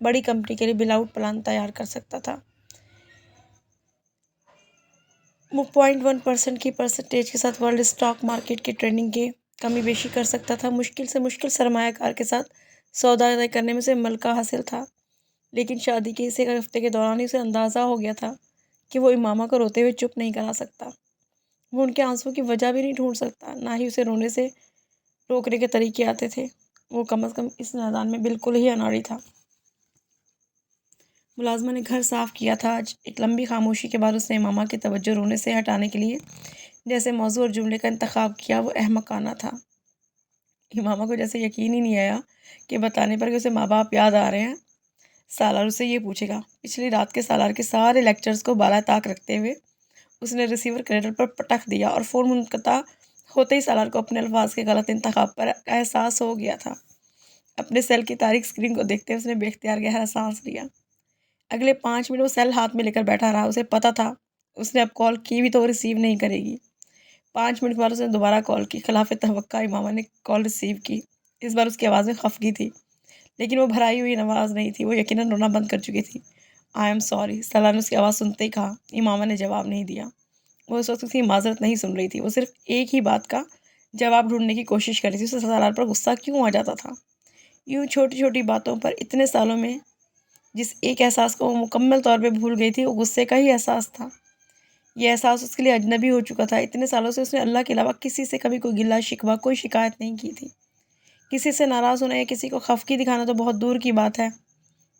بڑی کمپنی کے لیے بل آؤٹ پلان تیار کر سکتا تھا، 0.1% کی پرسنٹیج کے ساتھ ورلڈ اسٹاک مارکیٹ کی ٹریڈنگ کی کمی بیشی کر سکتا تھا، مشکل سے مشکل سرمایہ کار کے ساتھ سودا طے کرنے میں اسے ملکہ حاصل تھا۔ لیکن شادی کے اس ایک ہفتے کے دوران ہی اسے اندازہ ہو گیا تھا کہ وہ امامہ کو روتے ہوئے چپ نہیں کرا سکتا، وہ ان کے آنسوؤں کی وجہ بھی نہیں ڈھونڈ سکتا، نہ ہی اسے رونے سے روکنے کے طریقے آتے تھے۔ وہ کم از کم اس میدان میں بالکل ہی اناڑی تھا۔ ملازمہ نے گھر صاف کیا تھا آج۔ ایک لمبی خاموشی کے بعد اس نے امامہ کی توجہ رونے سے ہٹانے کے لیے جیسے موضوع اور جملے کا انتخاب کیا، وہ احمقانہ تھا۔ امامہ کو جیسے یقین ہی نہیں آیا کہ بتانے پر کہ اسے ماں باپ یاد آ رہے ہیں، سالار اس سے یہ پوچھے گا۔ پچھلی رات کے سالار کے سارے لیکچرز کو بالا طاق رکھتے ہوئے اس نے ریسیور کریڈل پر پٹخ دیا اور فون منقطع ہوتے ہی سالار کو اپنے الفاظ کے غلط انتخاب پر احساس ہو گیا تھا۔ اپنے سیل کی تاریک اسکرین کو دیکھتے ہوئے اس نے بے اختیار گہرا سانس لیا۔ اگلے 5 منٹ وہ سیل ہاتھ میں لے کر بیٹھا رہا۔ اسے پتہ تھا اس نے اب کال کی بھی تو وہ ریسیو نہیں کرے گی۔ 5 منٹ بعد اس نے دوبارہ کال کی۔ خلاف توقع امامہ نے کال ریسیو کی۔ اس بار اس کی آواز میں خفگی تھی، لیکن وہ بھرائی ہوئی آواز نہیں تھی، وہ یقیناً رونا بند کر چکی تھی۔ آئی ایم سوری، سالار نے اس کی آواز سنتے ہی کہا۔ امامہ نے جواب نہیں دیا۔ وہ اس وقت اس کی معذرت نہیں سن رہی تھی، وہ صرف ایک ہی بات کا جواب ڈھونڈنے کی کوشش کر رہی تھی۔ اسے سالار پر غصہ کیوں آ جاتا تھا؟ یوں چھوٹی چھوٹی باتوں پر اتنے سالوں میں جس ایک احساس کو وہ مکمل طور پہ بھول گئی تھی، وہ غصے کا ہی احساس تھا۔ یہ احساس اس کے لیے اجنبی ہو چکا تھا۔ اتنے سالوں سے اس نے اللہ کے علاوہ کسی سے کبھی کوئی گلہ شکوہ، کوئی شکایت نہیں کی تھی۔ کسی سے ناراض ہونا یا کسی کو خفگی دکھانا تو بہت دور کی بات ہے،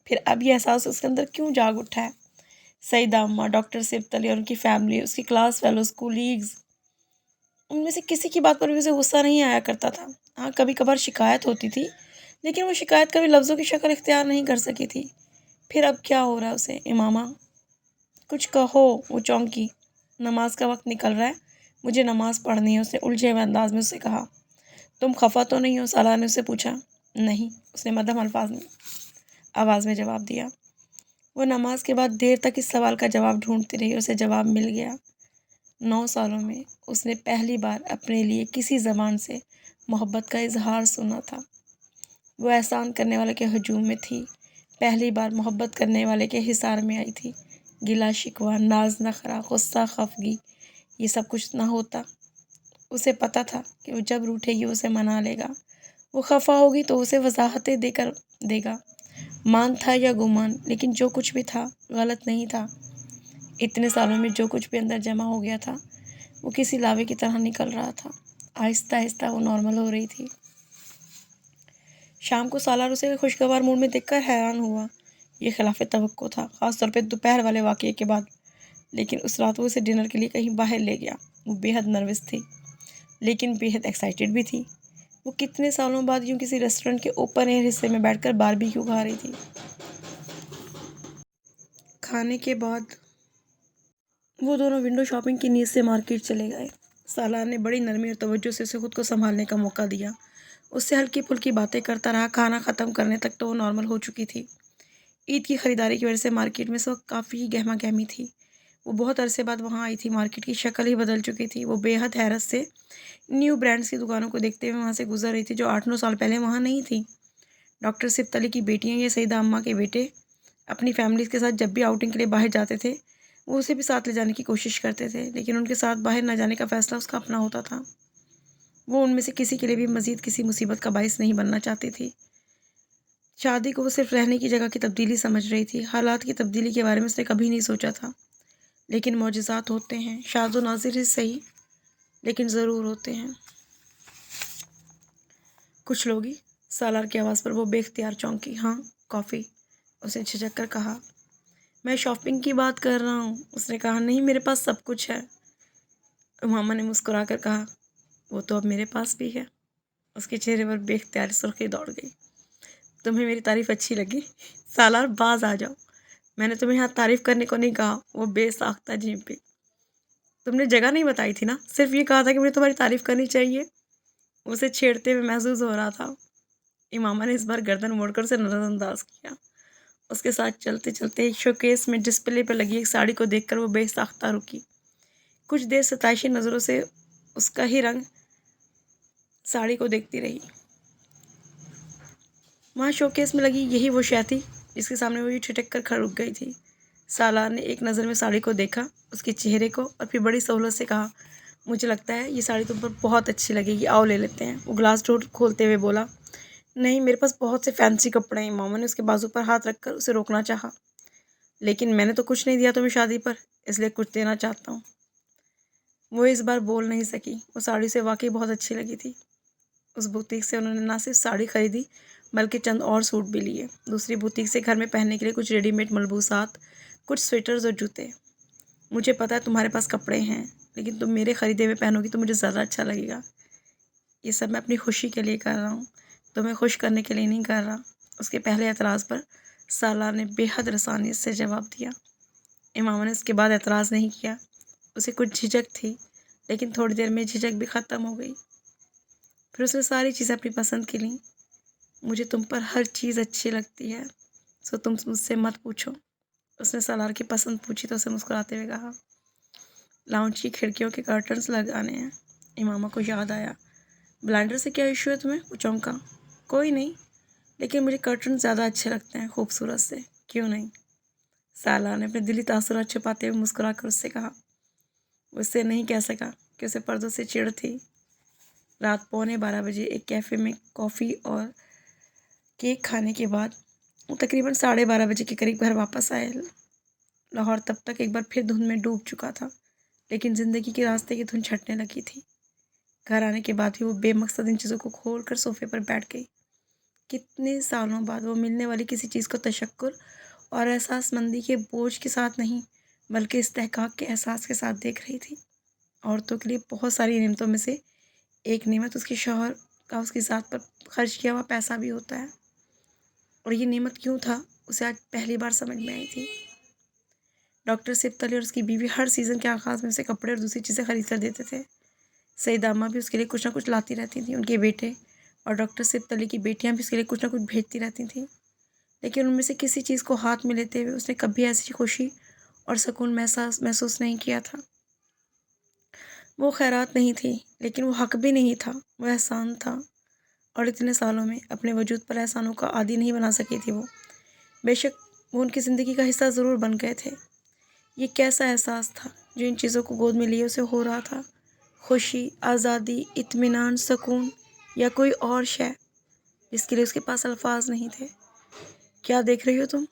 پھر اب یہ احساس اس کے اندر کیوں جاگ اٹھا ہے؟ سعیدہ اماں، ڈاکٹر صفت علی اور ان کی فیملی، اس کی کلاس فیلوز، کولیگز، ان میں سے کسی کی بات پر بھی اسے غصہ نہیں آیا کرتا تھا۔ ہاں، کبھی کبھار شکایت ہوتی تھی، لیکن وہ شکایت کبھی لفظوں کی شکل اختیار نہیں کر سکی تھی۔ پھر اب کیا ہو رہا ہے اسے؟ امامہ کچھ کہو۔ وہ چونکی۔ نماز کا وقت نکل رہا ہے، مجھے نماز پڑھنی ہے، اس نے الجھے ہوئے انداز میں اسے کہا۔ تم خفا تو نہیں ہو؟ سالار نے اس سے پوچھا۔ نہیں، اس نے مدھم الفاظ میں آواز میں جواب دیا۔ وہ نماز کے بعد دیر تک اس سوال کا جواب ڈھونڈتی رہی، اسے جواب مل گیا۔ 9 سالوں میں اس نے پہلی بار اپنے لیے کسی زبان سے محبت کا اظہار سنا تھا۔ وہ احسان کرنے والے کے ہجوم میں تھی، پہلی بار محبت کرنے والے کے حصار میں آئی تھی۔ گلہ شکوہ، ناز نخرہ، غصہ، خفگی، یہ سب کچھ نہ ہوتا۔ اسے پتہ تھا کہ وہ جب روٹھے گی اسے منا لے گا، وہ خفا ہوگی تو اسے وضاحتیں دے کر دے گا۔ مان تھا یا گمان، لیکن جو کچھ بھی تھا غلط نہیں تھا۔ اتنے سالوں میں جو کچھ بھی اندر جمع ہو گیا تھا وہ کسی لاوے کی طرح نکل رہا تھا۔ آہستہ آہستہ وہ نارمل ہو رہی تھی۔ شام کو سالار اسے خوشگوار موڈ میں دیکھ کر حیران ہوا۔ یہ خلاف توقع تھا، خاص طور پہ دوپہر والے واقعے کے بعد۔ لیکن اس رات وہ اسے ڈنر کے لیے کہیں باہر لے گیا۔ وہ بے حد نروس تھی، لیکن بے حد ایکسائٹڈ بھی تھی۔ وہ کتنے سالوں بعد یوں کسی ریسٹورنٹ کے اوپن ایئر حصے میں بیٹھ کر باربیکیو کھا رہی تھی۔ کھانے کے بعد وہ دونوں ونڈو شاپنگ کی نیت سے مارکیٹ چلے گئے۔ سالار نے بڑی نرمی اور توجہ سے اسے خود کو سنبھالنے کا موقع دیا۔ اس سے ہلکی پھلکی باتیں کرتا رہا۔ کھانا ختم کرنے تک تو وہ نارمل ہو چکی تھی۔ عید کی خریداری کی وجہ سے مارکیٹ میں اس وقت کافی گہما گہمی تھی۔ وہ بہت عرصے بعد وہاں آئی تھی۔ مارکیٹ کی شکل ہی بدل چکی تھی۔ وہ بے حد حیرت سے نیو برانڈز کی دکانوں کو دیکھتے ہوئے وہاں سے گزر رہی تھی جو 8-9 سال پہلے وہاں نہیں تھی۔ ڈاکٹر صفت علی کی بیٹیاں یا سعیدہ اماں کے بیٹے اپنی فیملیز کے ساتھ جب بھی آؤٹنگ کے لیے باہر جاتے تھے وہ اسے بھی ساتھ لے جانے کی کوشش کرتے تھے، لیکن ان کے ساتھ باہر نہ جانے کا فیصلہ اس کا اپنا ہوتا تھا۔ وہ ان میں سے کسی کے لیے بھی مزید کسی مصیبت کا باعث نہیں بننا چاہتی تھی۔ شادی کو وہ صرف رہنے کی جگہ کی تبدیلی سمجھ رہی تھی۔ حالات کی تبدیلی کے بارے میں اس نے کبھی نہیں سوچا تھا، لیکن معجزات ہوتے ہیں، شاذ و نادر ہی صحیح، لیکن ضرور ہوتے ہیں۔ کچھ لوگ ہی؟ سالار کی آواز پر وہ بے اختیار چونکی۔ ہاں، کافی، اس نے جھجک کر کہا۔ میں شاپنگ کی بات کر رہا ہوں، اس نے کہا۔ نہیں، میرے پاس سب کچھ ہے، امامہ نے مسکرا کر کہا۔ وہ تو اب میرے پاس بھی ہے۔ اس کے چہرے پر بے اختیار سرخی دوڑ گئی۔ تمہیں میری تعریف اچھی لگی؟ سالار، باز آ جاؤ، میں نے تمہیں یہاں تعریف کرنے کو نہیں کہا۔ وہ بے ساختہ جھیمپی۔ تم نے جگہ نہیں بتائی تھی نا، صرف یہ کہا تھا کہ مجھے تمہاری تعریف کرنی چاہیے۔ اسے چھیڑتے ہوئے محسوس ہو رہا تھا۔ امامہ نے اس بار گردن موڑ کر اسے نظر انداز کیا۔ اس کے ساتھ چلتے چلتے ایک شوکیس میں ڈسپلے پر لگی ایک ساڑی کو دیکھ کر وہ بے ساختہ رکی۔ کچھ دیر ستائشی نظروں سے اس کا ہی رنگ ساڑی کو دیکھتی رہی۔ وہاں شوکیس میں لگی یہی وہ شے تھی جس کے سامنے وہ یہ ٹھٹک کر کھڑ رک گئی تھی۔ سالار نے ایک نظر میں ساڑی کو دیکھا، اس کے چہرے کو، اور پھر بڑی سہولت سے کہا، مجھے لگتا ہے یہ ساڑی تم پر بہت اچھی لگے گی، آؤ لے لیتے ہیں۔ وہ گلاس ڈور کھولتے ہوئے بولا، نہیں، میرے پاس بہت سے فینسی کپڑے ہیں۔ ماما نے اس کے بازو پر ہاتھ رکھ کر اسے روکنا چاہا، لیکن میں نے تو کچھ نہیں دیا تمہیں شادی پر، اس لیے کچھ دینا چاہتا ہوں۔ وہ اس بار بول نہیں سکی، وہ ساڑی سے واقعی بہت اچھی لگی تھی۔ اس بوتیک سے انہوں نے نہ صرف ساڑی خریدی بلکہ چند اور سوٹ بھی لیے۔ دوسری بوتیک سے گھر میں پہننے کے لیے کچھ ریڈی میڈ ملبوسات، کچھ سویٹرز اور جوتے۔ مجھے پتا ہے تمہارے پاس کپڑے ہیں، لیکن تم میرے خریدے ہوئے پہنو گی تو مجھے زیادہ اچھا لگے گا۔ یہ سب میں اپنی خوشی کے لیے کر رہا ہوں، تمہیں خوش کرنے کے لیے نہیں کر رہا۔ اس کے پہلے اعتراض پر سالار نے بے حد رسانیت سے جواب دیا۔ امامہ نے اس کے بعد اعتراض نہیں کیا۔ اسے کچھ جھجک تھی، لیکن تھوڑی دیر میں جھجک بھی ختم ہو گئی۔ پھر اس نے ساری چیزیں اپنی پسند کی لیں۔ مجھے تم پر ہر چیز اچھی لگتی ہے، سو تم مجھ سے مت پوچھو۔ اس نے سالار کی پسند پوچھی تو اسے مسکراتے ہوئے کہا، لاؤنج کی کھڑکیوں کے کرٹنز لگانے ہیں۔ امامہ کو یاد آیا، بلائنڈر سے کیا ایشو ہے تمہیں؟ وہ چونکا، کوئی نہیں، لیکن مجھے کرٹن زیادہ اچھے لگتے ہیں خوبصورت سے۔ کیوں نہیں؟ سالار نے اپنے دلی تاثرات چھپاتے ہوئے مسکرا کر اس سے کہا۔ وہ اس سے نہیں کہہ سکا کہ اسے پردوں سے چڑ تھی۔ رات 11:15 ایک کیفے میں کافی اور کیک کھانے کے بعد وہ تقریباً 12:30 کے قریب گھر واپس آئے۔ لاہور تب تک ایک بار پھر دھند میں ڈوب چکا تھا، لیکن زندگی کے راستے کی دھن چھٹنے لگی تھی۔ گھر آنے کے بعد بھی وہ بے مقصد ان چیزوں کو کھول کر صوفے پر بیٹھ گئی۔ کتنے سالوں بعد وہ ملنے والی کسی چیز کو تشکر اور احساس مندی کے بوجھ کے ساتھ نہیں، بلکہ استحقاق کے احساس کے ساتھ دیکھ رہی تھی۔ عورتوں کے لیے بہت ساری نعمتوں میں سے ایک نعمت اس کے شوہر کا اس کی ذات پر خرچ کیا ہوا پیسہ بھی ہوتا ہے، اور یہ نعمت کیوں تھا اسے آج پہلی بار سمجھ میں آئی تھی۔ ڈاکٹر صفت علی اور اس کی بیوی ہر سیزن کے آغاز میں اسے کپڑے اور دوسری چیزیں خرید کر دیتے تھے۔ سعیدہ اماں بھی اس کے لیے کچھ نہ کچھ لاتی رہتی تھیں۔ ان کے بیٹے اور ڈاکٹر صفت علی کی بیٹیاں بھی اس کے لیے کچھ نہ کچھ بھیجتی رہتی تھیں، لیکن ان میں سے کسی چیز کو ہاتھ میں لیتے ہوئے اس نے کبھی ایسی خوشی اور سکون محسوس نہیں کیا تھا۔ وہ خیرات نہیں تھی، لیکن وہ حق بھی نہیں تھا، وہ احسان تھا، اور اتنے سالوں میں اپنے وجود پر احسانوں کا عادی نہیں بنا سکی تھی وہ۔ بے شک وہ ان کی زندگی کا حصہ ضرور بن گئے تھے۔ یہ کیسا احساس تھا جو ان چیزوں کو گود میں لیے اسے ہو رہا تھا؟ خوشی، آزادی، اطمینان، سکون، یا کوئی اور شے جس کے لیے اس کے پاس الفاظ نہیں تھے؟ کیا دیکھ رہی ہو تم؟